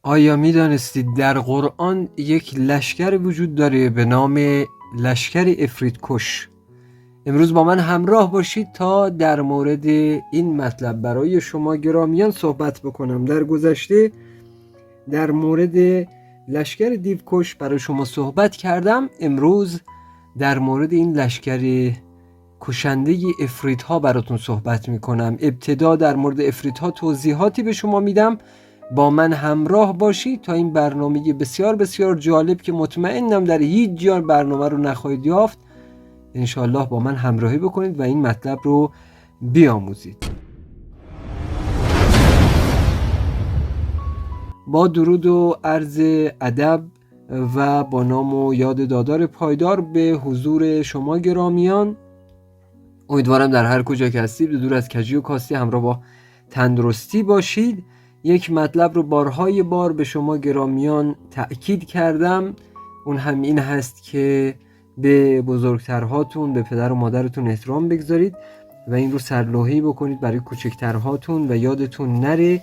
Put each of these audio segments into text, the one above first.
آیا می دانستید در قرآن یک لشکر وجود داره به نام لشکر افریت کش؟ امروز با من همراه باشید تا در مورد این مطلب برای شما گرامیان صحبت بکنم. در گذشته در مورد لشکر دیوکش برای شما صحبت کردم. امروز در مورد این لشکر کشنده افریت ها براتون صحبت میکنم. ابتدا در مورد افریت ها توضیحاتی به شما میدم. با من همراه باشید تا این برنامه بسیار بسیار جالب که مطمئنم در هیچ جای برنامه رو نخواهید یافت، انشاءالله با من همراهی بکنید و این مطلب رو بیاموزید. با درود و عرض ادب و با نام و یاد دادار پایدار به حضور شما گرامیان، امیدوارم در هر کجا که هستید دور از کجی و کاستی همراه با تندرستی باشید. یک مطلب رو بارهای بار به شما گرامیان تأکید کردم، اون هم این هست که به بزرگترهاتون، به پدر و مادرتون احترام بگذارید و این رو سرلوحی بکنید برای کوچکترهاتون و یادتون نره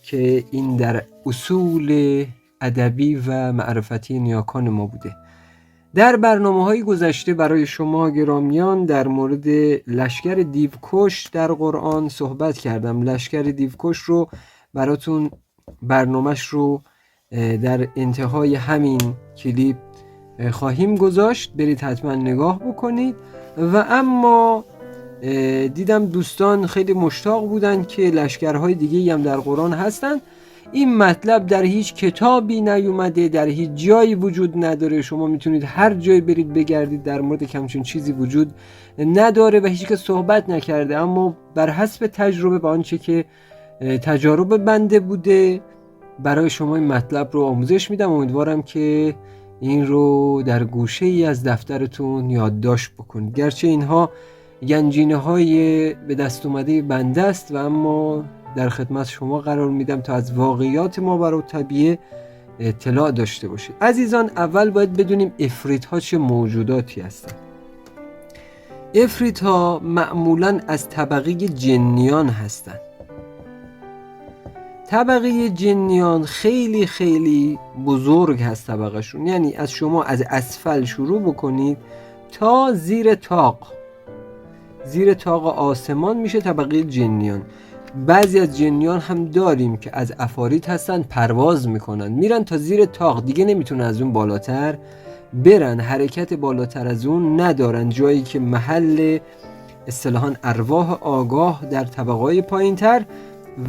که این در اصول ادبی و معرفتی نیاکان ما بوده. در برنامه‌های گذشته برای شما گرامیان در مورد لشکر دیوکش در قرآن صحبت کردم. لشکر دیوکش رو براتون برنامه‌اش رو در انتهای همین کلیپ خواهیم گذاشت، برید حتما نگاه بکنید. و اما دیدم دوستان خیلی مشتاق بودن که لشکرهای دیگه هم در قرآن هستن. این مطلب در هیچ کتابی نیومده، در هیچ جایی وجود نداره. شما میتونید هر جایی برید بگردید، در مورد کمچون چیزی وجود نداره و هیچ که صحبت نکرده. اما بر حسب تجربه با آنچه که تجارب بنده بوده برای شما این مطلب رو آموزش میدم. امیدوارم که این رو در گوشه ای از دفترتون یادداشت بکنید. گرچه اینها گنجینه های به دست اومده بنده است و اما در خدمت شما قرار میدم تا از واقعیات ما بر طبیعه اطلاع داشته باشید. عزیزان، اول باید بدونیم افریت ها چه موجوداتی هستند. افریت ها معمولا از طبقه جنیان هستند. طبقه جنیان خیلی خیلی بزرگ هست طبقهشون، یعنی از شما از اسفل شروع بکنید تا زیر طاق آسمان میشه طبقه جنیان. بعضی از جنیان هم داریم که از عفاریت هستن، پرواز میکنن میرن تا زیر طاق، دیگه نمیتونن از اون بالاتر برن، حرکت بالاتر از اون ندارن، جایی که محل اصطلاحاً ارواح آگاه در طبقه‌های پایین‌تر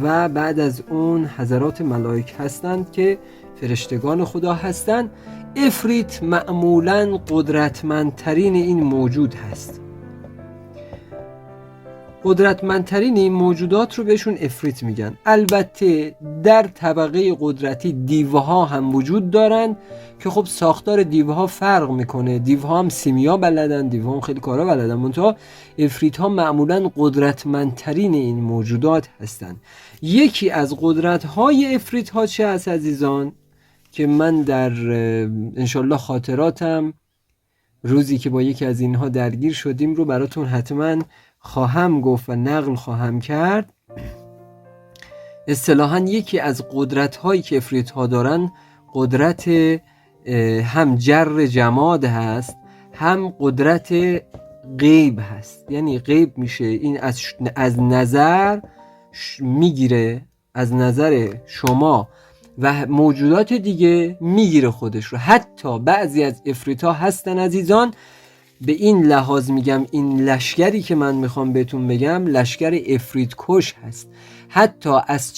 و بعد از اون حضرات ملائک هستند که فرشتگان خدا هستند. افریت معمولاً قدرتمندترین این موجود هست. قدرتمندترین این موجودات رو بهشون افریت میگن. البته در طبقه قدرتی دیوها هم وجود دارن که خب ساختار دیوها فرق میکنه. دیوها هم سیمیا بلدن، دیوها هم خیلی کارا بلدن، منتها افریت ها معمولا قدرتمندترین این موجودات هستن. یکی از قدرت های افریت ها چه هست عزیزان که من در انشالله خاطراتم روزی که با یکی از اینها درگیر شدیم رو براتون حتما خواهم گفت و نقل خواهم کرد. اصطلاحاً یکی از قدرت هایی که افریت ها دارن قدرت هم جر جماد هست، هم قدرت غیب هست. یعنی غیب میشه این از نظر میگیره، از نظر شما و موجودات دیگه میگیره خودش رو. حتی بعضی از افریت ها هستن عزیزان، به این لحاظ میگم این لشکری که من میخوام بهتون بگم لشکر افریت کش هست. حتی از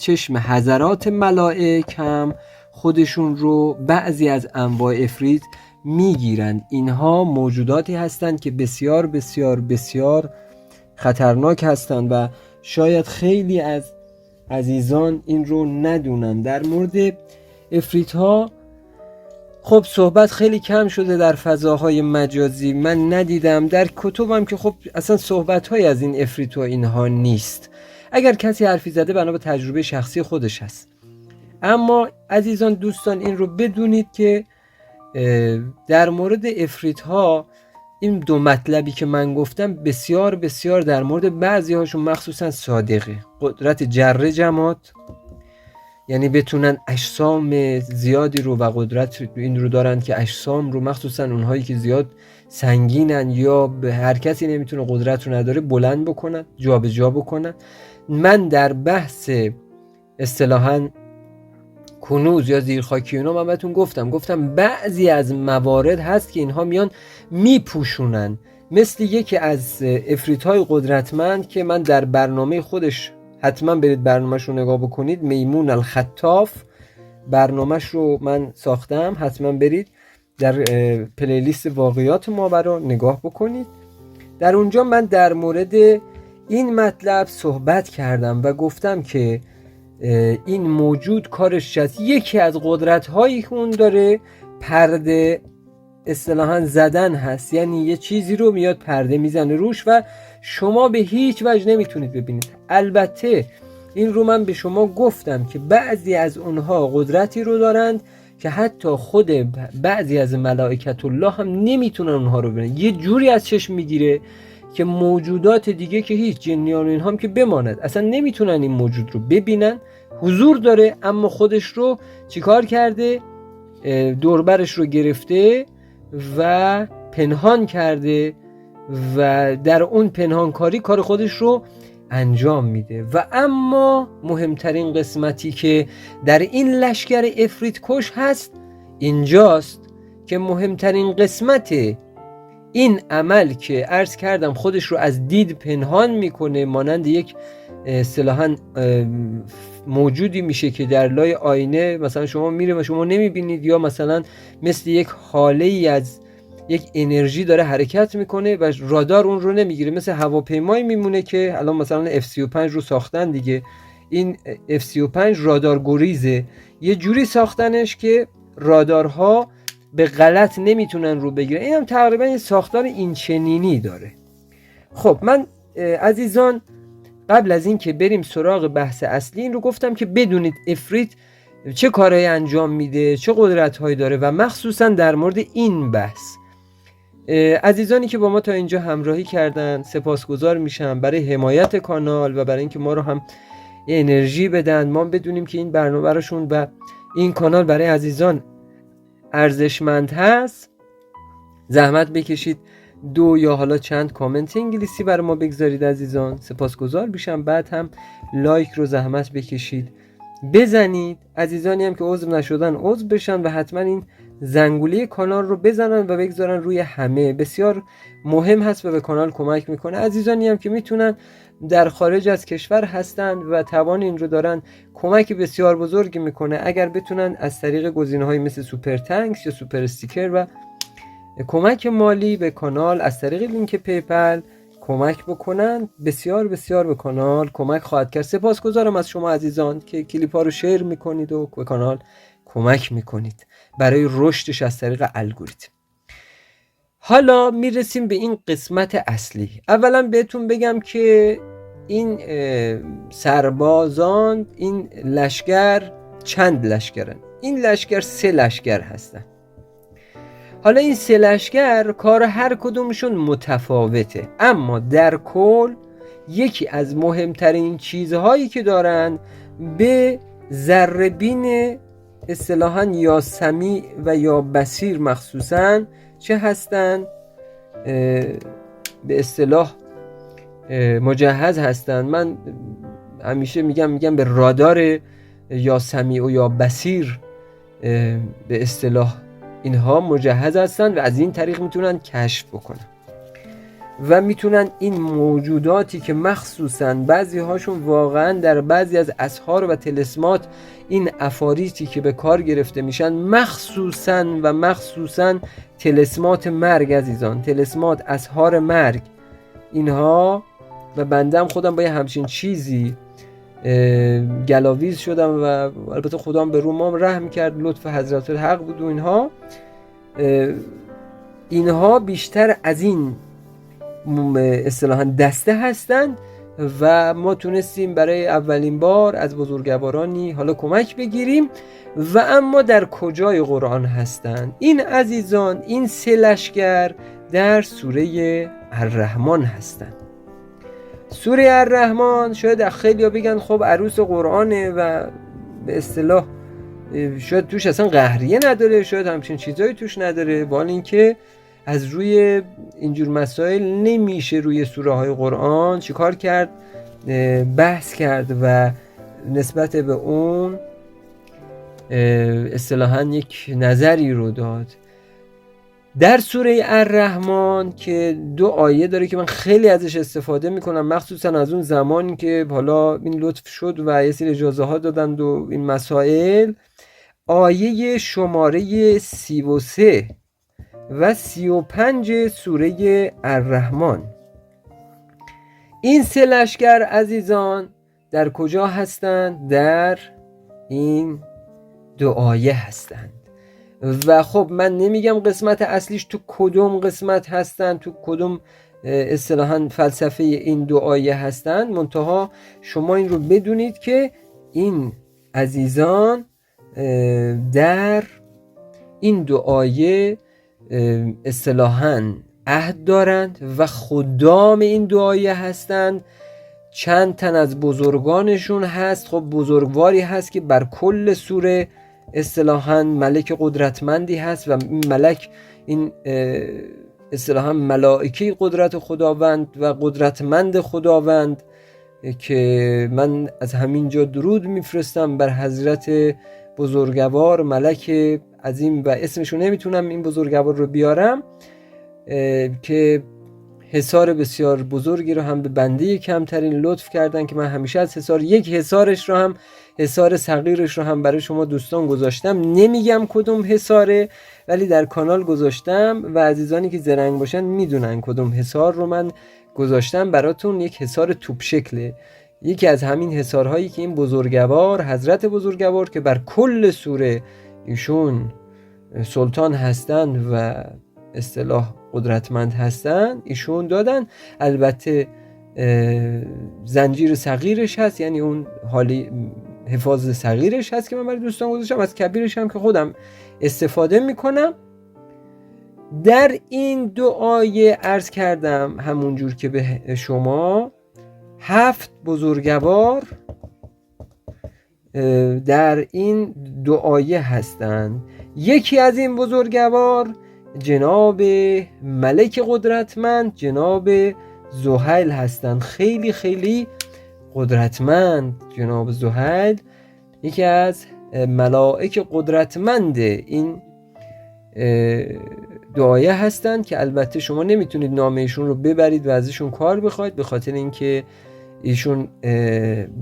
چشم حضرات ملائک هم خودشون رو بعضی از انواع افریت میگیرند. اینها موجوداتی هستند که بسیار بسیار بسیار خطرناک هستند و شاید خیلی از عزیزان این رو ندونن. در مورد افریت ها خب صحبت خیلی کم شده در فضاهای مجازی، من ندیدم در کتبم که خب اصلا صحبت‌های از این افریت و اینها نیست. اگر کسی حرفی زده بنا به تجربه شخصی خودش هست. اما عزیزان دوستان این رو بدونید که در مورد افریت ها این دو مطلبی که من گفتم بسیار بسیار در مورد بعضی هاشون مخصوصا صادقه. قدرت جر جماد یعنی بتونن اجسام زیادی رو و قدرت این رو دارن که اجسام رو، مخصوصا اونهایی که زیاد سنگینن یا به هر کسی نمیتونه قدرت رو نداره، بلند بکنن، جابجا بکنن. من در بحث اصطلاحاً کنوز یا زیرخاکی اونا من بهتون گفتم بعضی از موارد هست که اینها میان میپوشونن، مثل یکی از افریت‌های قدرتمند که من در برنامه خودش، حتما برید برنامه‌ش رو نگاه بکنید، میمون الخطاف، برنامه‌ش رو من ساختم، حتما برید در پلیلیست واقعیات ماورا نگاه بکنید. در اونجا من در مورد این مطلب صحبت کردم و گفتم که این موجود کارش چیست. یکی از قدرت‌هایی که اون داره پرده اصطلاحاً زدن هست، یعنی یه چیزی رو میاد پرده میزنه روش و شما به هیچ وجه نمیتونید ببینید. البته این رو من به شما گفتم که بعضی از اونها قدرتی رو دارند که حتی خود بعضی از ملائکت الله هم نمیتونن اونها رو ببینن. یه جوری از چشم میگیره که موجودات دیگه که هیچ، جنیان و اینها هم که بماند، اصلا نمیتونن این موجود رو ببینن. حضور داره اما خودش رو چیکار کرده؟ دوربرش رو گرفته و پنهان کرده و در اون پنهانکاری کار خودش رو انجام میده. و اما مهمترین قسمتی که در این لشکر افریت کش هست اینجاست که مهمترین قسمت این عمل که عرض کردم خودش رو از دید پنهان میکنه، مانند یک اصطلاحاً موجودی میشه که در لای آینه مثلا شما میره و شما نمیبینید، یا مثلا مثل یک حاله ای از یک انرژی داره حرکت میکنه و رادار اون رو نمیگیره. مثل هواپیمایی میمونه که الان مثلا F-35 رو ساختن دیگه، این F-35 رادار گریزه، یه جوری ساختنش که رادارها به غلط نمیتونن رو بگیرن. این هم تقریبا این ساختار این چنینی داره. خب من عزیزان قبل از این که بریم سراغ بحث اصلی، این رو گفتم که بدونید افریت چه کارهایی انجام میده، چه قدرت‌هایی داره و مخصوصا در مورد این بحث عزیزانی که با ما تا اینجا همراهی کردن سپاسگزار میشم برای حمایت کانال و برای اینکه ما رو هم یه انرژی بدن، ما بدونیم که این برنامه براشون و این کانال برای عزیزان ارزشمند هست. زحمت بکشید 2 یا حالا چند کامنت انگلیسی برای ما بگذارید عزیزان، سپاسگزار میشم. بعد هم لایک رو زحمت بکشید بزنید. عزیزانی هم که عضو نشدن عضو بشن و حتما این زنگوله کانال رو بزنن و بگذارن روی همه، بسیار مهم هست و به کانال کمک میکنه. عزیزانی هم که میتونن در خارج از کشور هستن و توان این رو دارن، کمک بسیار بزرگی میکنه اگر بتونن از طریق گزینه‌های مثل سوپر تانکس یا سوپر استیکر و کمک مالی به کانال از طریق لینک پیپل کمک بکنن. بسیار بسیار به کانال کمک خواهد کرد. سپاسگزارم از شما عزیزان که کلیپ ها رو شیر میکنید و به کانال کمک میکنید برای رشدش از طریق الگوریتم. حالا میرسیم به این قسمت اصلی. اولا بهتون بگم که این سربازان، این لشکر چند لشکرن؟ این لشکر 3 لشکر هستن. حالا این 3 لشکر کار هر کدومشون متفاوته، اما در کل یکی از مهمترین چیزهایی که دارن به ذره‌بین اصطلاحاً یا سمیع و یا بصیر مخصوصاً چه هستن؟ به اصطلاح مجهز هستن. من همیشه میگم به رادار یا سمیع و یا بصیر به اصطلاح اینها مجهز هستن و از این طریق میتونن کشف بکنن و میتونن این موجوداتی که مخصوصا بعضی هاشون واقعا در بعضی از اسحار و طلسمات، این افاریتی که به کار گرفته میشن، مخصوصا طلسمات مرگ عزیزان، طلسمات اسحار مرگ، اینها و بندم خودم با یه همچین چیزی گلاویز شدم و البته خودم به رومام رحم کرد، لطف حضرت الحق بود و اینها بیشتر از این اصطلاحاً دسته هستند و ما تونستیم برای اولین بار از بزرگوارانی حالا کمک بگیریم. و اما در کجای قرآن هستند این عزیزان؟ این 3 لشکر در سوره الرحمن هستند. سوره الرحمن شاید خیلی ها بگن خب عروس قرآنه و به اصطلاح شاید توش اصلا قهریه نداره، شاید همچین چیزایی توش نداره، ولی اینکه از روی اینجور مسائل نمیشه روی سوره های قرآن چیکار کرد؟ بحث کرد و نسبت به اون اصطلاحاً یک نظری رو داد. در سوره الرحمن که 2 آیه داره که من خیلی ازش استفاده میکنم، مخصوصا از اون زمانی که حالا این لطف شد و یه سری اجازه ها دادند و این مسائل. آیه شماره 33 و 35 سوره الرحمن. این 3 لشکر عزیزان در کجا هستند؟ در این 2 آیه هستند. و خب من نمیگم قسمت اصلیش تو کدوم قسمت هستن، تو کدوم اصطلاحاً فلسفه این 2 آیه هستن، منتها شما این رو بدونید که این عزیزان در این 2 آیه اصطلاحاً عهد دارند و خدام این 2 آیه هستند. چند تن از بزرگانشون هست، خب بزرگواری هست که بر کل سوره اصطلاحاً ملک قدرتمندی هست و این ملک این اصطلاحاً ملائکه قدرت خداوند و قدرتمند خداوند که من از همین جا درود میفرستم بر حضرت بزرگوار ملک عظیم و اسمشو نمیتونم این بزرگوار رو بیارم، که حصار بسیار بزرگی رو هم به بنده کمترین لطف کردن که من همیشه از حصار یک حصارش رو هم حصار صغیرش رو هم برای شما دوستان گذاشتم. نمیگم کدوم حصاره ولی در کانال گذاشتم و عزیزانی که زرنگ باشن میدونن کدوم حصار رو من گذاشتم براتون. یک حصار توپ شکله، یکی از همین حصارهایی که این بزرگوار حضرت بزرگوار که بر کل سوره ایشون سلطان هستن و اصطلاح قدرتمند هستن ایشون دادن. البته زنجیر صغیرش هست، یعنی اون حالی حفاظ صغیرش هست که من برای دوستان گذاشتم، از کبیرش هم که خودم استفاده میکنم. در این 2 آیه عرض کردم همونجور که به شما 7 بزرگوار در این 2 آیه هستند. یکی از این بزرگوار جناب ملک قدرتمند جناب زحیل هستند. خیلی خیلی قدرتمند جناب زحیل یکی از ملائک قدرتمند این 2 آیه هستند که البته شما نمیتونید نام ایشون رو ببرید و ازشون کار بخواید، به خاطر اینکه ایشون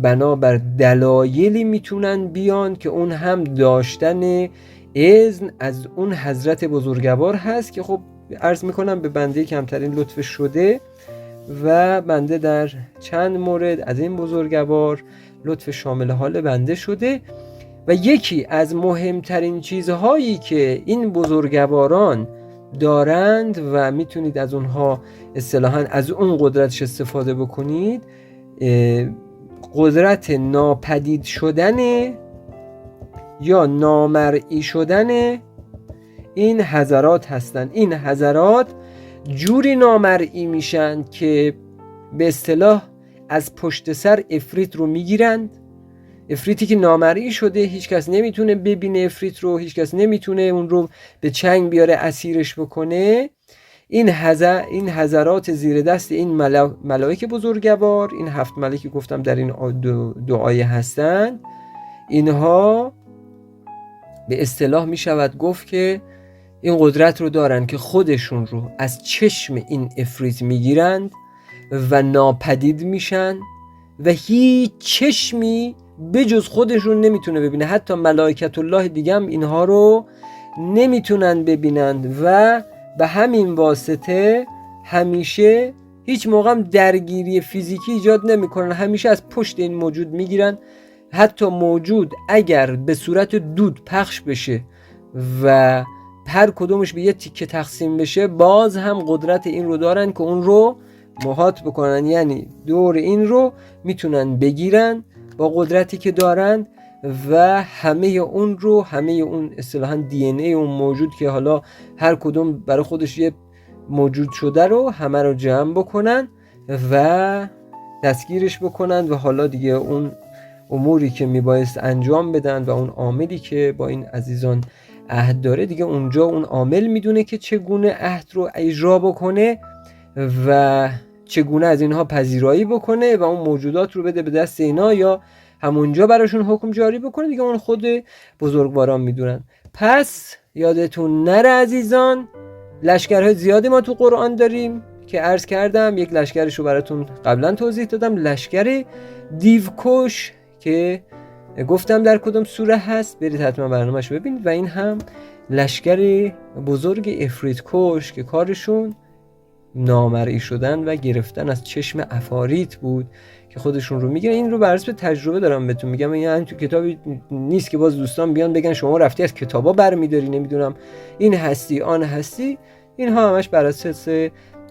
بنابر دلایلی میتونن بیان که اون هم داشتن اذن از اون حضرت بزرگوار هست که خب عرض میکنم به بنده کمترین لطف شده و بنده در چند مورد از این بزرگوار لطف شامل حال بنده شده. و یکی از مهمترین چیزهایی که این بزرگواران دارند و میتونید از اونها اصطلاحاً از اون قدرتش استفاده بکنید، قدرت ناپدید شدن یا نامرئی شدن این حضرات هستند. این حضرات جوری نامرئی میشن که به اصطلاح از پشت سر افریت رو میگیرند. افریتی که نامرئی شده هیچ کس نمیتونه ببینه افریت رو، هیچ کس نمیتونه اون رو به چنگ بیاره اسیرش بکنه. این حضرات زیر دست این ملائک بزرگوار، این 7 ملکی گفتم در این 2 آیه هستند، اینها به اصطلاح می شود گفت که این قدرت رو دارن که خودشون رو از چشم این افریت می گیرند و ناپدید میشن و هیچ چشمی بجز خودشون نمیتونه ببینه. حتی ملائکت الله دیگه هم اینها رو نمیتونن ببینند و به همین واسطه همیشه هیچ موقع هم درگیری فیزیکی ایجاد نمیکنن، همیشه از پشت این موجود میگیرن. حتی موجود اگر به صورت دود پخش بشه و هر کدومش به یه تیکه تقسیم بشه، باز هم قدرت این رو دارن که اون رو محاط بکنن، یعنی دور این رو میتونن بگیرن با قدرتی که دارن و همه اون اصطلاحاً دی ان ای اون موجود که حالا هر کدوم برای خودش یه موجود شده رو همه رو جمع بکنن و دستگیرش بکنن و حالا دیگه اون اموری که میبایست انجام بدن و اون عاملی که با این عزیزان عهد داره، دیگه اونجا اون عامل میدونه که چگونه عهد رو اجرا بکنه و چگونه از اینها پذیرایی بکنه و اون موجودات رو بده به دست اینا یا همونجا براشون حکم جاری بکنه. دیگه اون خود بزرگواران میدونن. پس یادتون نره عزیزان، لشکرهای زیادی ما تو قرآن داریم که عرض کردم، یک لشکرش رو براتون قبلا توضیح دادم، لشکر دیوکش که گفتم در کدوم سوره هست، برید حتما برنامه‌اش ببینید. و این هم لشکر بزرگ افریت کش که کارشون نامرئی شدن و گرفتن از چشم عفاریت بود که خودشون رو میگن. این رو بر اساس تجربه دارم بهتون میگم، یعنی تو کتابی نیست که باز دوستان بیان بگن شما رفتی از کتابا برمیداری نمیدونم این هستی آن هستی. اینها همش بر اساس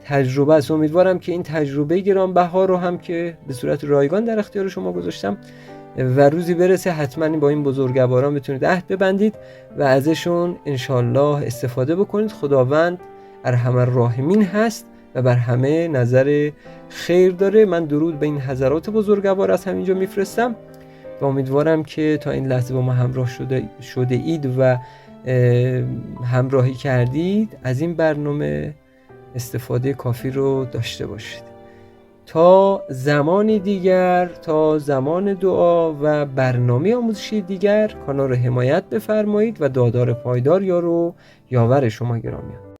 تجربه است. امیدوارم که این تجربه گرانبها رو هم که به صورت رایگان در اختیار شما گذاشتم و روزی برسه حتما با این بزرگواران بتونید عهد ببندید و ازشون انشالله استفاده بکنید. خداوند ارحم الراحمین هست و بر همه نظر خیر داره. من درود به این حضرات بزرگوار از همینجا میفرستم و امیدوارم که تا این لحظه با ما همراه شده اید و همراهی کردید از این برنامه استفاده کافی رو داشته باشید. تا زمانی دیگر، تا زمان دعا و برنامه آموزشی دیگر، کانال رو حمایت بفرمایید و دادار پایدار یارو یاور شما گرامیان.